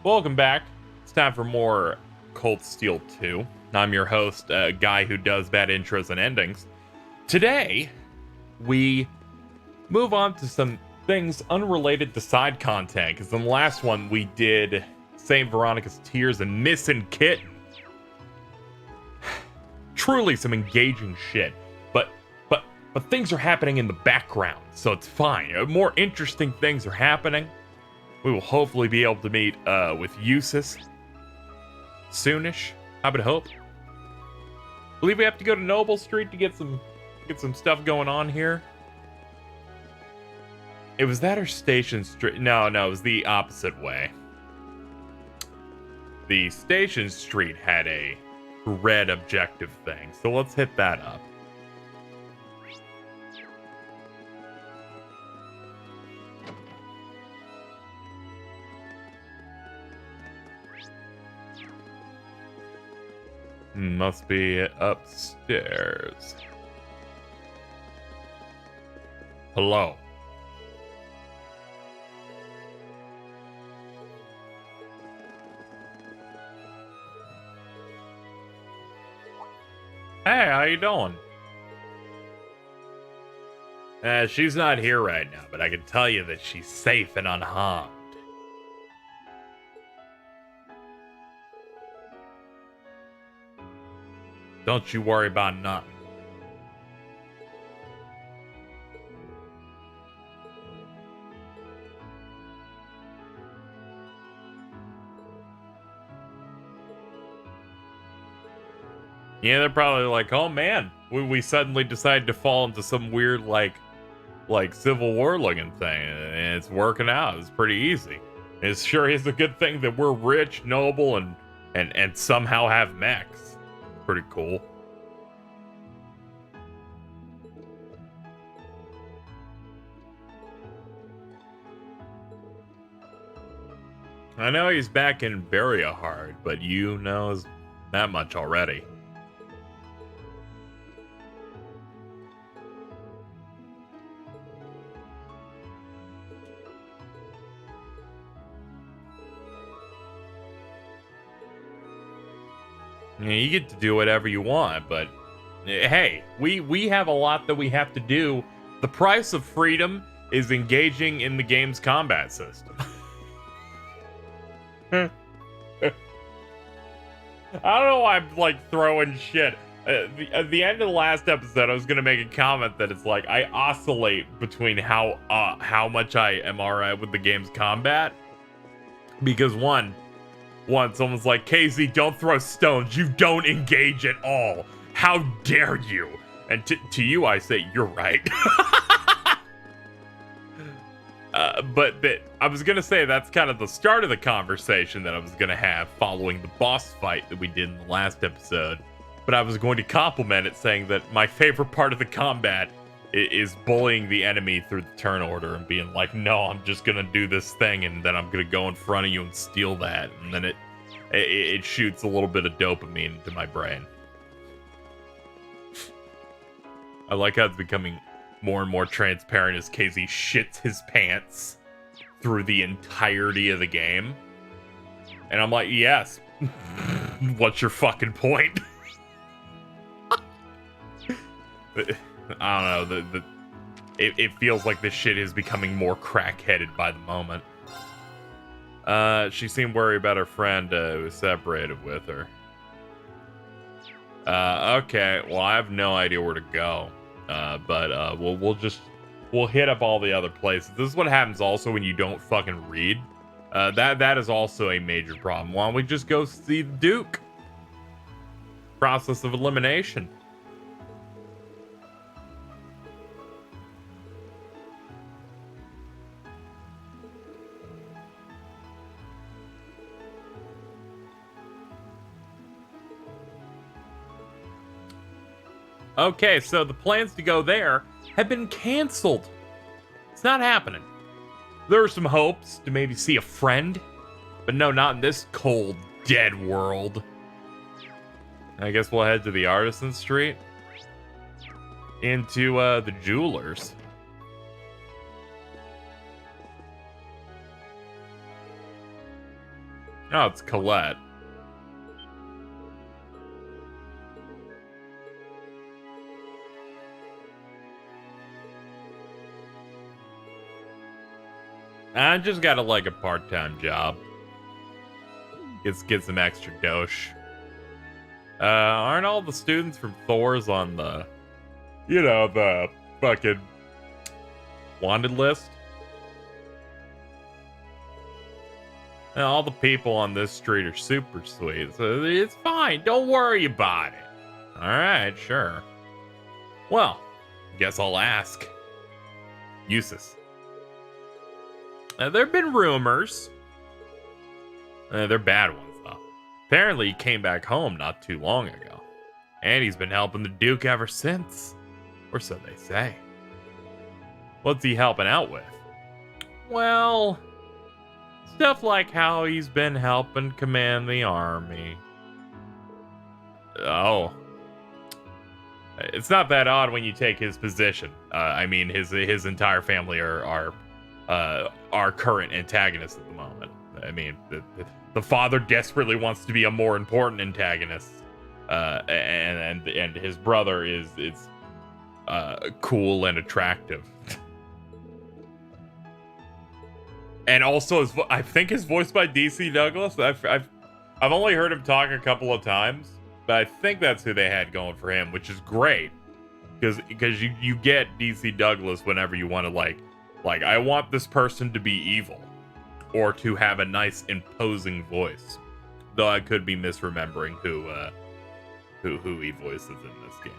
Welcome back. It's time for more Cold Steel 2. I'm your host, a guy who does bad intros and endings. Today, we move on to some things unrelated to side content, because in the last one we did St. Veronica's Tears and Missing Kitten. Truly some engaging shit, but things are happening in the background, so it's fine. More interesting things are happening. We will hopefully be able to meet with Jusis soonish, I would hope. I believe we have to go to Noble Street to get some stuff going on here. It was that or Station Street? No, it was the opposite way. The Station Street had a red objective thing, so let's hit that up. Must be upstairs. Hello. Hey, how you doing? She's not here right now, but I can tell you that she's safe and unharmed. Don't you worry about nothing. Yeah, they're probably like, oh man, we suddenly decided to fall into some weird like Civil War looking thing, and it's working out. It's pretty easy. It sure is a good thing that we're rich, noble, and somehow have mechs. Pretty cool. I know he's back in Hard, but you knows that much already. You get to do whatever you want, but hey, we have a lot that we have to do. The price of freedom is engaging in the game's combat system. I don't know why I'm like throwing shit. At the end of the last episode, I was gonna make a comment that it's like I oscillate between how much I am alright with the game's combat, because one, someone's like, KZ, don't throw stones. You don't engage at all. How dare you? And to you, I say, you're right. But I was going to say that's kind of the start of the conversation that I was going to have following the boss fight that we did in the last episode. But I was going to compliment it, saying that my favorite part of the combat is bullying the enemy through the turn order and being like, no, I'm just gonna do this thing and then I'm gonna go in front of you and steal that, and then it shoots a little bit of dopamine into my brain. I like how it's becoming more and more transparent as KZ shits his pants through the entirety of the game. And I'm like, yes. What's your fucking point? I don't know, it feels like this shit is becoming more crack-headed by the moment. She seemed worried about her friend who was separated with her. Okay, well, I have no idea where to go. But we'll hit up all the other places. This is what happens also when you don't fucking read. That is also a major problem. Why don't we just go see the Duke? Process of elimination. Okay, so the plans to go there have been canceled. It's not happening. There were some hopes to maybe see a friend, but no, not in this cold, dead world. I guess we'll head to the Artisan Street. Into the Jewelers. Oh, it's Colette. I just got like a part-time job. Get some extra dosh. Aren't all the students from Thor's on the, the fucking wanted list? And all the people on this street are super sweet, so it's fine. Don't worry about it. All right, sure. Well, guess I'll ask. Jusis. There have been rumors. They're bad ones, though. Apparently, he came back home not too long ago. And he's been helping the Duke ever since. Or so they say. What's he helping out with? Well, stuff like how he's been helping command the army. Oh. It's not that odd when you take his position. I mean, his entire family are current antagonists at the moment. I mean, the father desperately wants to be a more important antagonist, and his brother is cool and attractive. And also, I think his voiced by DC Douglas. I've only heard him talk a couple of times, but I think that's who they had going for him, which is great, because you get DC Douglas whenever you want to like I want this person to be evil, or to have a nice imposing voice. Though I could be misremembering who he voices in this game.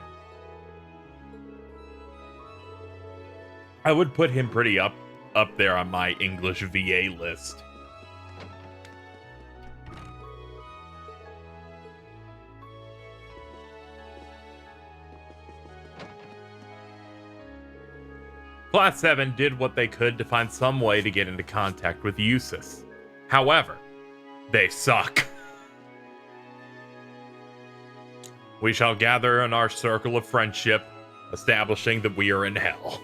I would put him pretty up there on my English VA list. Class 7 did what they could to find some way to get into contact with Jusis. However, they suck. We shall gather in our circle of friendship, establishing that we are in hell.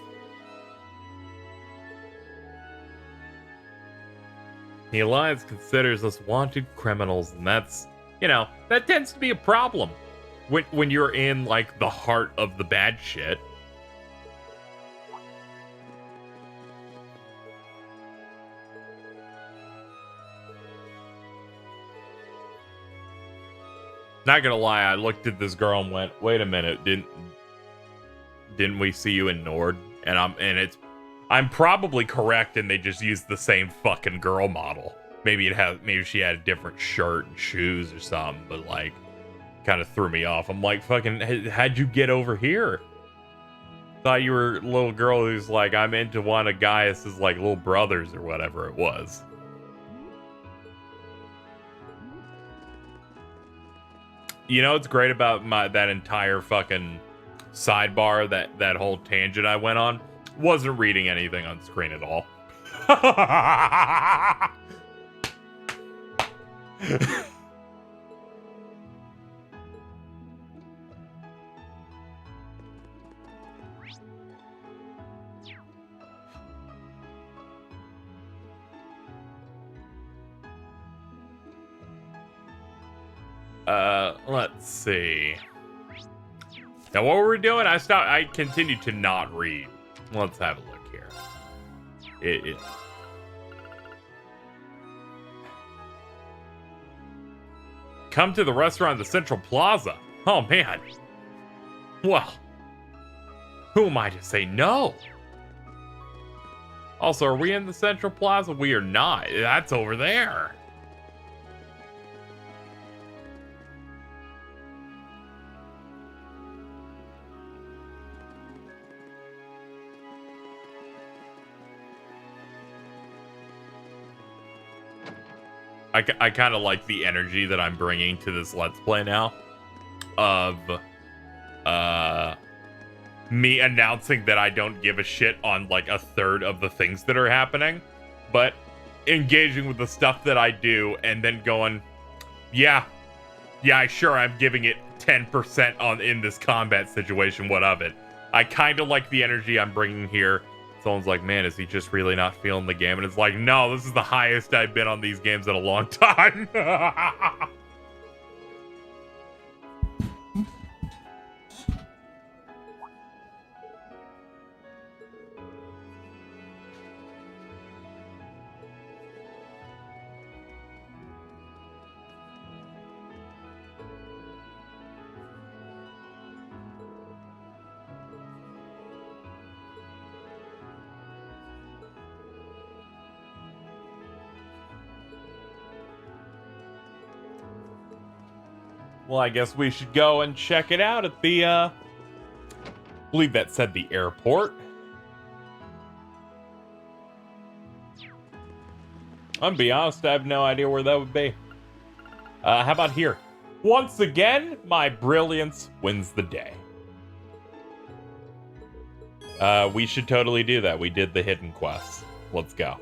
The Alliance considers us wanted criminals, and that's, that tends to be a problem when you're in, like, the heart of the bad shit. Not gonna lie, I looked at this girl and went, "Wait a minute, didn't we see you in Nord?" And I'm probably correct, and they just used the same fucking girl model. Maybe she had a different shirt and shoes or something, but like, kind of threw me off. I'm like, fucking, how'd you get over here? Thought you were a little girl who's like, I'm into one of Gaius's like little brothers or whatever it was. You know what's great about that entire fucking sidebar, that whole tangent I went on? Wasn't reading anything on screen at all. Let's see. Now, what were we doing? I continued to not read. Let's have a look here. Come to the restaurant at the Central Plaza. Oh, man. Well, who am I to say no? Also, are we in the Central Plaza? We are not. That's over there. I kind of like the energy that I'm bringing to this Let's Play now. Of me announcing that I don't give a shit on like a third of the things that are happening, but engaging with the stuff that I do and then going, yeah, sure, I'm giving it 10% in this combat situation. What of it? I kind of like the energy I'm bringing here, someone's like, man, is he just really not feeling the game? And it's like, no, this is the highest I've been on these games in a long time. Well, I guess we should go and check it out at the, I believe that said the airport. I'm gonna be honest, I have no idea where that would be. How about here? Once again, my brilliance wins the day. We should totally do that. We did the hidden quests. Let's go.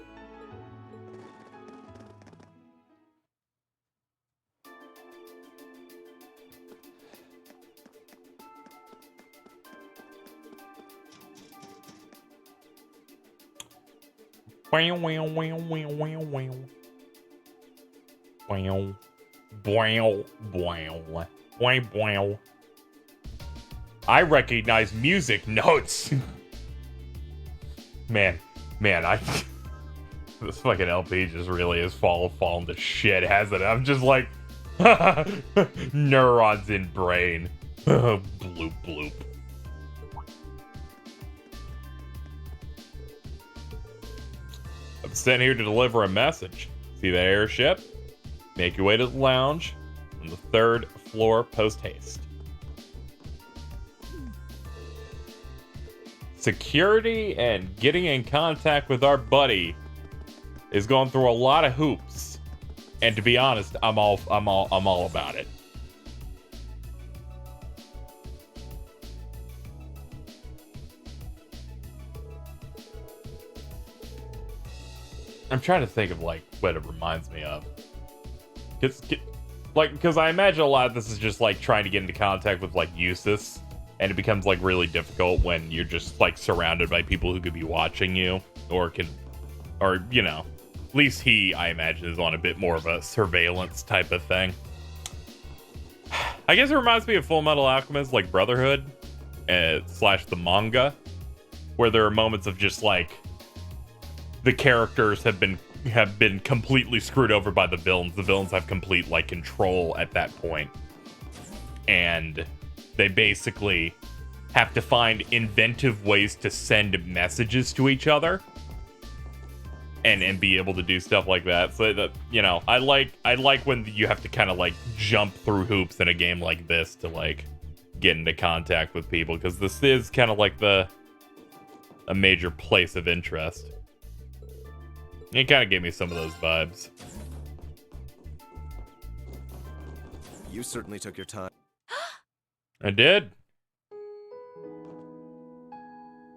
I recognize music notes. man, this fucking LP just really has fallen to shit, hasn't it? I'm just like, neurons in brain. Bloop bloop. I'm sent here to deliver a message. See that airship? Make your way to the lounge on the 3rd floor post haste. Security and getting in contact with our buddy is going through a lot of hoops. And to be honest, I'm all about it. I'm trying to think of like what it reminds me of. Because I imagine a lot of this is just like trying to get into contact with like Jusis, and it becomes like really difficult when you're just like surrounded by people who could be watching you, or you know, at least he, I imagine, is on a bit more of a surveillance type of thing. I guess it reminds me of Full Metal Alchemist, like Brotherhood, / the manga, where there are moments of just like the characters have been completely screwed over by the villains. The villains have complete like control at that point, and they basically have to find inventive ways to send messages to each other and be able to do stuff like that. So that, you know, I like when you have to kind of like jump through hoops in a game like this to like get into contact with people, because this is kind of like a major place of interest. It kind of gave me some of those vibes. You certainly took your time. I did.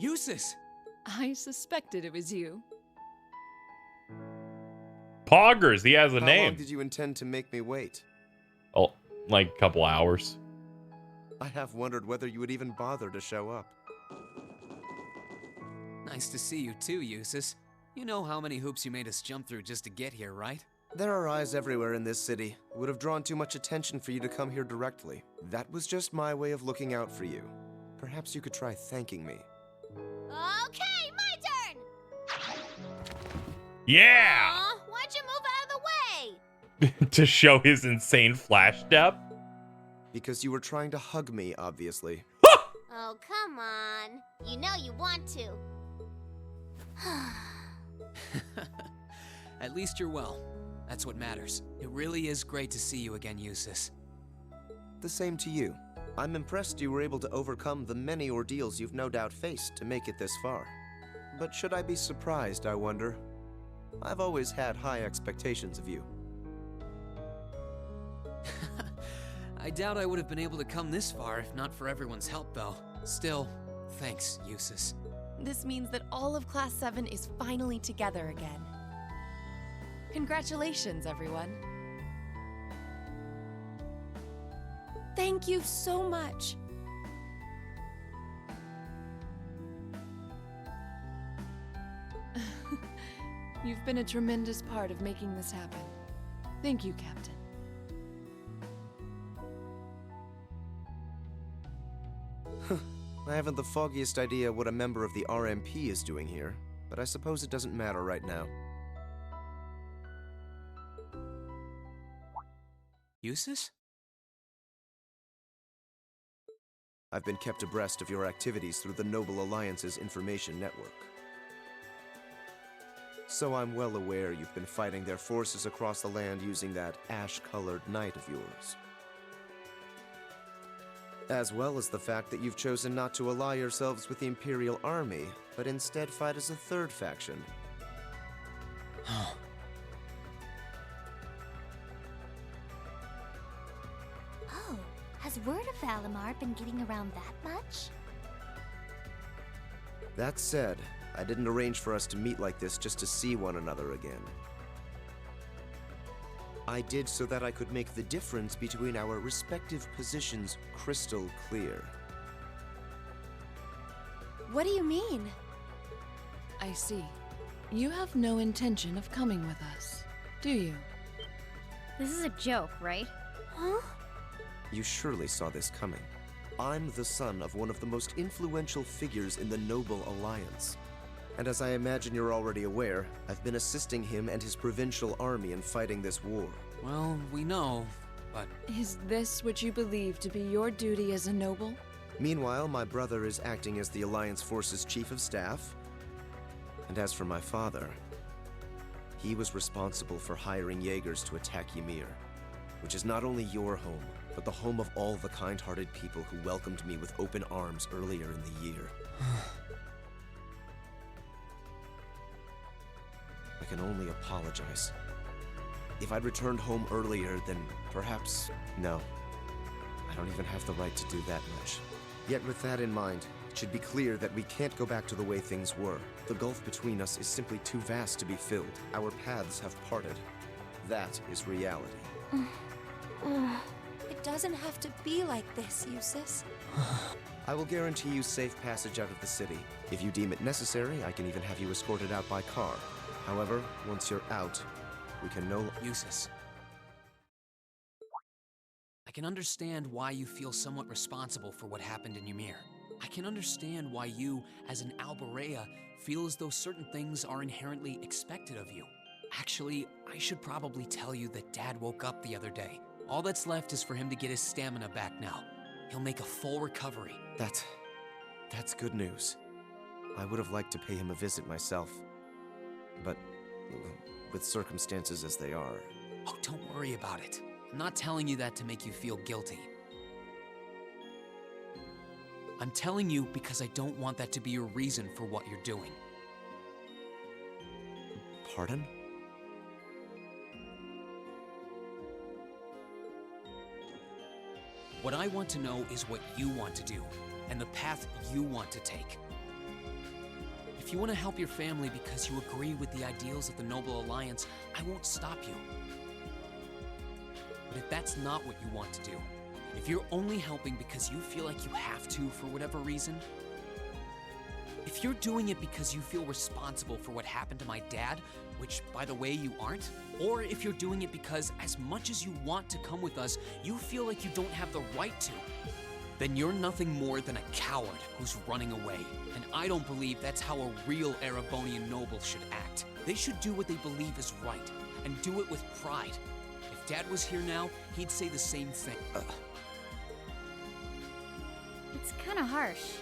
Jusis! I suspected it was you. Poggers, he has a How name. long did you intend to make me wait? Oh, like a couple hours. I have wondered whether you would even bother to show up. Nice to see you too, Jusis. You know how many hoops you made us jump through just to get here, right? There are eyes everywhere in this city. It would have drawn too much attention for you to come here directly. That was just my way of looking out for you. Perhaps you could try thanking me. Okay, my turn! Yeah! Aw, why'd you move out of the way? To show his insane flash step. Because you were trying to hug me, obviously. Oh, come on. You know you want to. At least you're well. That's what matters. It really is great to see you again, Jusis. The same to you. I'm impressed you were able to overcome the many ordeals you've no doubt faced to make it this far. But should I be surprised, I wonder? I've always had high expectations of you. I doubt I would have been able to come this far if not for everyone's help, though. Still, thanks, Jusis. This means that all of Class 7 is finally together again. Congratulations, everyone. Thank you so much. You've been a tremendous part of making this happen. Thank you, Captain. I haven't the foggiest idea what a member of the RMP is doing here, but I suppose it doesn't matter right now. Jusis? I've been kept abreast of your activities through the Noble Alliance's information network. So I'm well aware you've been fighting their forces across the land using that ash-colored knight of yours. As well as the fact that you've chosen not to ally yourselves with the Imperial Army, but instead fight as a third faction. Oh, has word of Valimar been getting around that much? That said, I didn't arrange for us to meet like this just to see one another again. I did so that I could make the difference between our respective positions crystal clear. What do you mean? I see. You have no intention of coming with us, do you? This is a joke, right? Huh? You surely saw this coming. I'm the son of one of the most influential figures in the Noble Alliance. And as I imagine you're already aware, I've been assisting him and his provincial army in fighting this war. Well, we know, but... Is this what you believe to be your duty as a noble? Meanwhile, my brother is acting as the Alliance Force's chief of staff. And as for my father, he was responsible for hiring Jaegers to attack Ymir, which is not only your home, but the home of all the kind-hearted people who welcomed me with open arms earlier in the year. I can only apologize. If I'd returned home earlier, then perhaps... No. I don't even have the right to do that much. Yet with that in mind, it should be clear that we can't go back to the way things were. The gulf between us is simply too vast to be filled. Our paths have parted. That is reality. It doesn't have to be like this, Jusis. I will guarantee you safe passage out of the city. If you deem it necessary, I can even have you escorted out by car. However, once you're out, we can no... Jusis. I can understand why you feel somewhat responsible for what happened in Ymir. I can understand why you, as an Alberea, feel as though certain things are inherently expected of you. Actually, I should probably tell you that Dad woke up the other day. All that's left is for him to get his stamina back now. He'll make a full recovery. That's good news. I would have liked to pay him a visit myself. But with circumstances as they are... Oh, don't worry about it. I'm not telling you that to make you feel guilty. I'm telling you because I don't want that to be your reason for what you're doing. Pardon? What I want to know is what you want to do, and the path you want to take. If you want to help your family because you agree with the ideals of the Noble Alliance, I won't stop you. But if that's not what you want to do, if you're only helping because you feel like you have to for whatever reason, if you're doing it because you feel responsible for what happened to my dad, which, by the way, you aren't, or if you're doing it because as much as you want to come with us, you feel like you don't have the right to, then you're nothing more than a coward who's running away. And I don't believe that's how a real Erebonian noble should act. They should do what they believe is right, and do it with pride. If Dad was here now, he'd say the same thing. It's kinda harsh.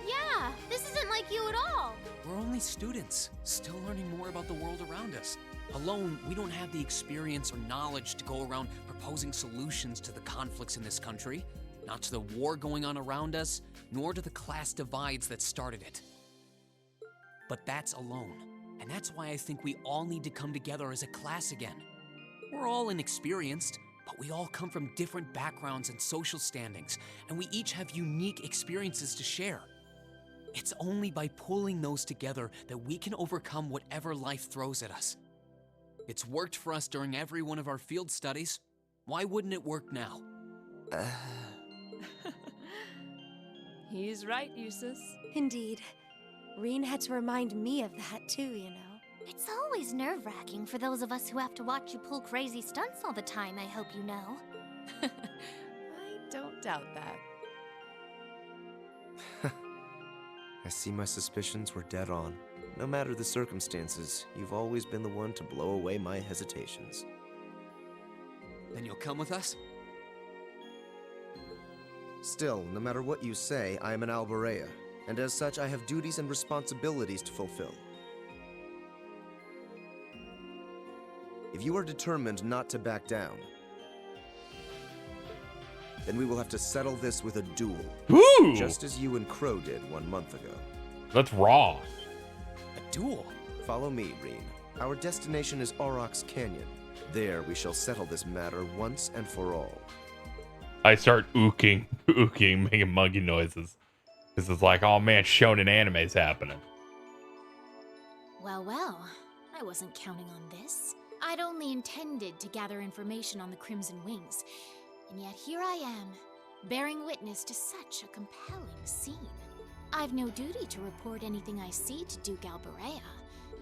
Yeah, this isn't like you at all. We're only students, still learning more about the world around us. Alone, we don't have the experience or knowledge to go around proposing solutions to the conflicts in this country, not to the war going on around us, nor to the class divides that started it. But that's alone, and that's why I think we all need to come together as a class again. We're all inexperienced, but we all come from different backgrounds and social standings, and we each have unique experiences to share. It's only by pulling those together that we can overcome whatever life throws at us. It's worked for us during every one of our field studies. Why wouldn't it work now? He's right, Jusis. Indeed. Reen had to remind me of that too, you know. It's always nerve-wracking for those of us who have to watch you pull crazy stunts all the time, I hope you know. I don't doubt that. I see my suspicions were dead on. No matter the circumstances, you've always been the one to blow away my hesitations. Then you'll come with us? Still, no matter what you say, I am an Alborea, and as such I have duties and responsibilities to fulfill. If you are determined not to back down, then we will have to settle this with a duel. Ooh! Just as you and Crow did 1 month ago. That's raw. A duel? Follow me, Reen. Our destination is Aurochs Canyon. There we shall settle this matter once and for all. I start ooking, making monkey noises. This is like, oh man, shonen anime's happening. Well, I wasn't counting on this. I'd only intended to gather information on the Crimson Wings, and yet here I am, bearing witness to such a compelling scene. I've no duty to report anything I see to Duke Alborea,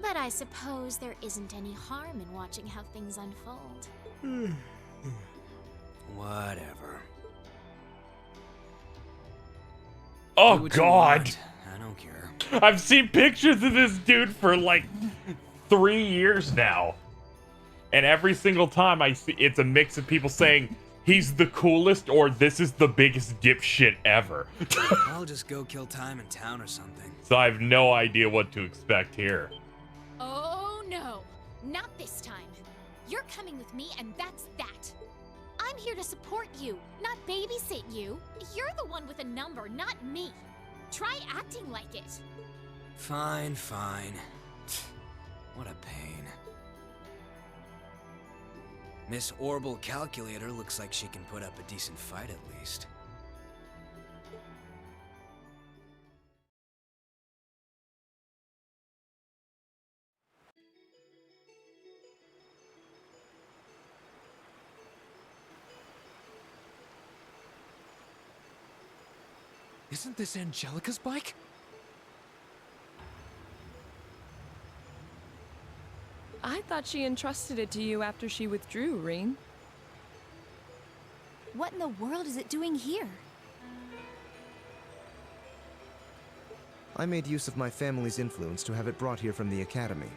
but I suppose there isn't any harm in watching how things unfold. Whatever. Oh Do what you god! want. I don't care. I've seen pictures of this dude for like 3 years now. And every single time I see, it's a mix of people saying he's the coolest or this is the biggest dipshit ever. I'll just go kill time in town or something. So I have no idea what to expect here. Oh no, not this time. You're coming with me and that's that. I'm here to support you, not babysit you. You're the one with a number, not me. Try acting like it. Fine. What a pain. Miss Orbital Calculator looks like she can put up a decent fight at least. Isn't this Angelica's bike? I thought she entrusted it to you after she withdrew, Reen. What in the world is it doing here? I made use of my family's influence to have it brought here from the Academy.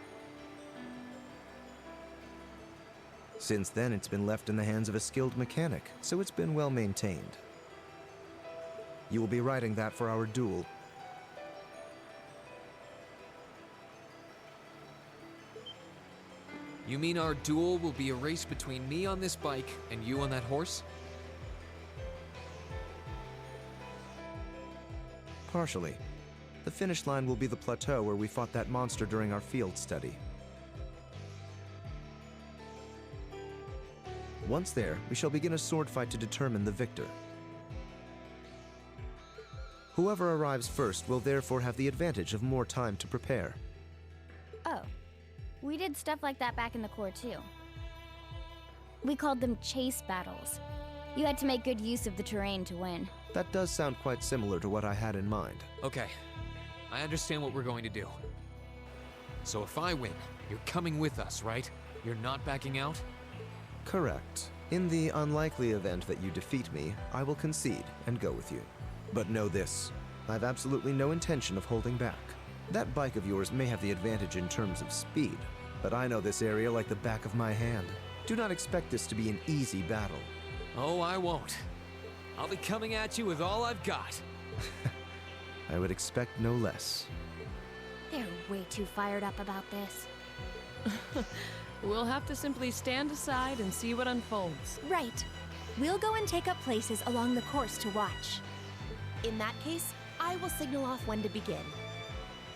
Since then, it's been left in the hands of a skilled mechanic, so it's been well maintained. You will be riding that for our duel. You mean our duel will be a race between me on this bike and you on that horse? Partially. The finish line will be the plateau where we fought that monster during our field study. Once there, we shall begin a sword fight to determine the victor. Whoever arrives first will therefore have the advantage of more time to prepare. Oh, we did stuff like that back in the Corps too. We called them chase battles. You had to make good use of the terrain to win. That does sound quite similar to what I had in mind. Okay, I understand what we're going to do. So if I win, you're coming with us, right? You're not backing out? Correct. In the unlikely event that you defeat me, I will concede and go with you. But know this, I've absolutely no intention of holding back. That bike of yours may have the advantage in terms of speed, but I know this area like the back of my hand. Do not expect this to be an easy battle. Oh, I won't. I'll be coming at you with all I've got. I would expect no less. They're way too fired up about this. We'll have to simply stand aside and see what unfolds. Right. We'll go and take up places along the course to watch. In that case, I will signal off when to begin.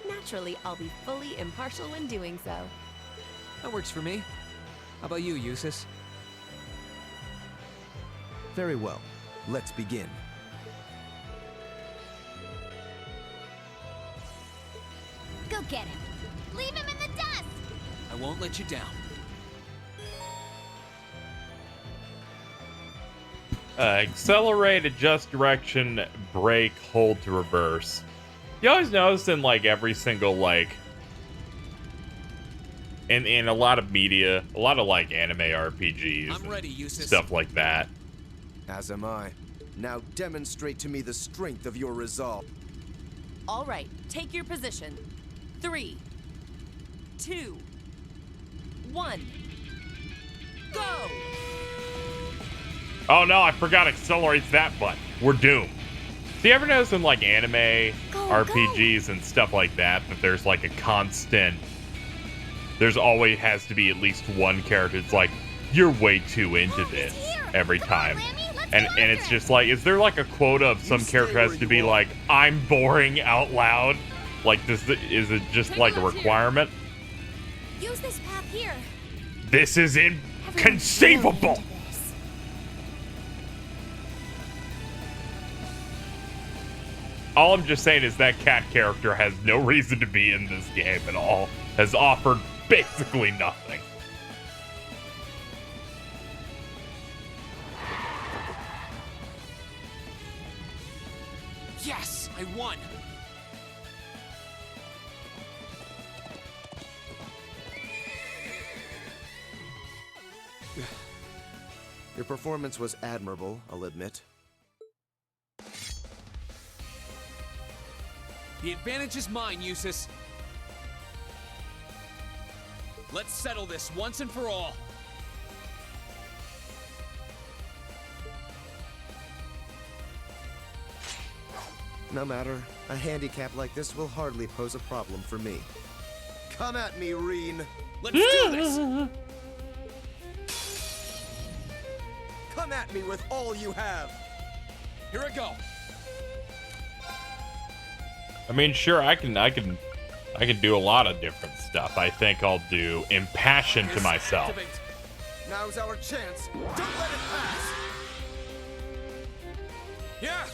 Naturally, I'll be fully impartial when doing so. That works for me. How about you, Jusis? Very well. Let's begin. Go get him. Leave him in the dust. I won't let you down. Accelerate, adjust direction, brake, hold to reverse. You always notice in like every single like And a lot of media, a lot of like anime RPGs, I'm ready, Jusis. stuff like that. As am I. Now demonstrate to me the strength of your resolve. All right, take your position. 3, 2, 1, go! Oh no, I forgot accelerates that button. We're doomed. See, you ever notice in like anime RPGs and stuff like that, that there's like a constant, there's always has to be at least one character. It's like, you're way too into this every time. And it's just like, is there like a quota of some character has to be like, I'm boring out loud? Like, this is it just like a requirement? Use this path here. This is inconceivable! All I'm just saying is that cat character has no reason to be in this game at all. Has offered basically nothing. Yes, I won. Your performance was admirable, I'll admit. The advantage is mine, Jusis. Let's settle this once and for all. No matter, a handicap like this will hardly pose a problem for me. Come at me, Reen! Let's do this! Come at me with all you have! Here I go. I mean, sure, I can do a lot of different stuff. I think I'll do impassion to myself. Activate. Now's our chance. Don't let it pass! Yeah!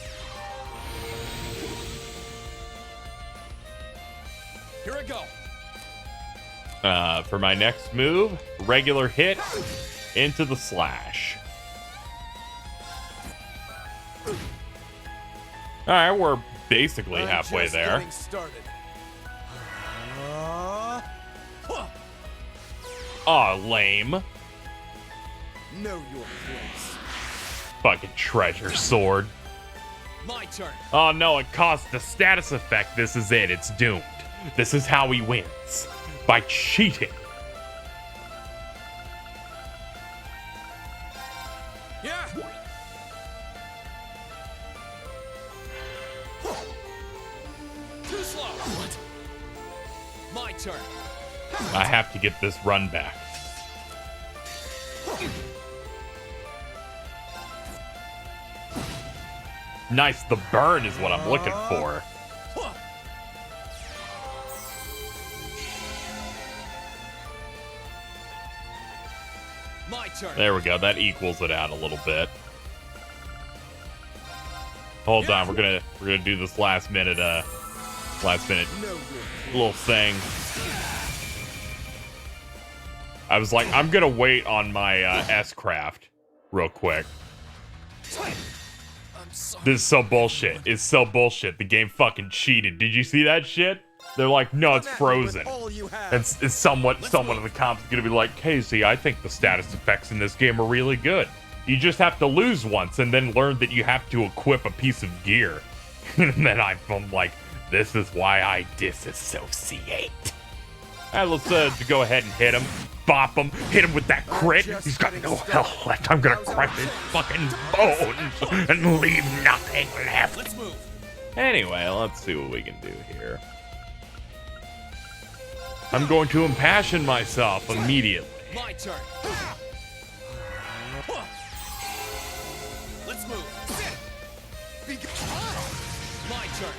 Here I go. For my next move, regular hit into the slash. All right, we're basically halfway there. Aw, lame. Know your place. Fucking treasure sword. My turn. Oh no, it caused the status effect. This is it. It's doomed. This is how he wins. By cheating. Yeah. Too slow. What? My turn. I have to get this run back. Nice, the burn is what I'm looking for. My turn. There we go, that equals it out a little bit. Hold on, we're gonna do this last minute little thing. I was like, I'm gonna wait on my S-Craft real quick. This is so bullshit. It's so bullshit. The game fucking cheated. Did you see that shit? They're like, no, it's frozen. And someone in the comments is gonna be like, Casey, I think the status effects in this game are really good. You just have to lose once and then learn that you have to equip a piece of gear. And then I'm like, this is why I disassociate. Alright, let's go ahead and hit him. Bop him. Hit him with that crit. He's got no health left. I'm gonna crush his fucking bones and leave nothing left. Let's move. Anyway, let's see what we can do here. I'm going to impassion myself immediately. My turn. Let's move. My turn.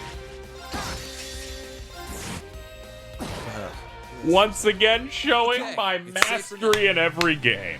Once again, showing my mastery in every game.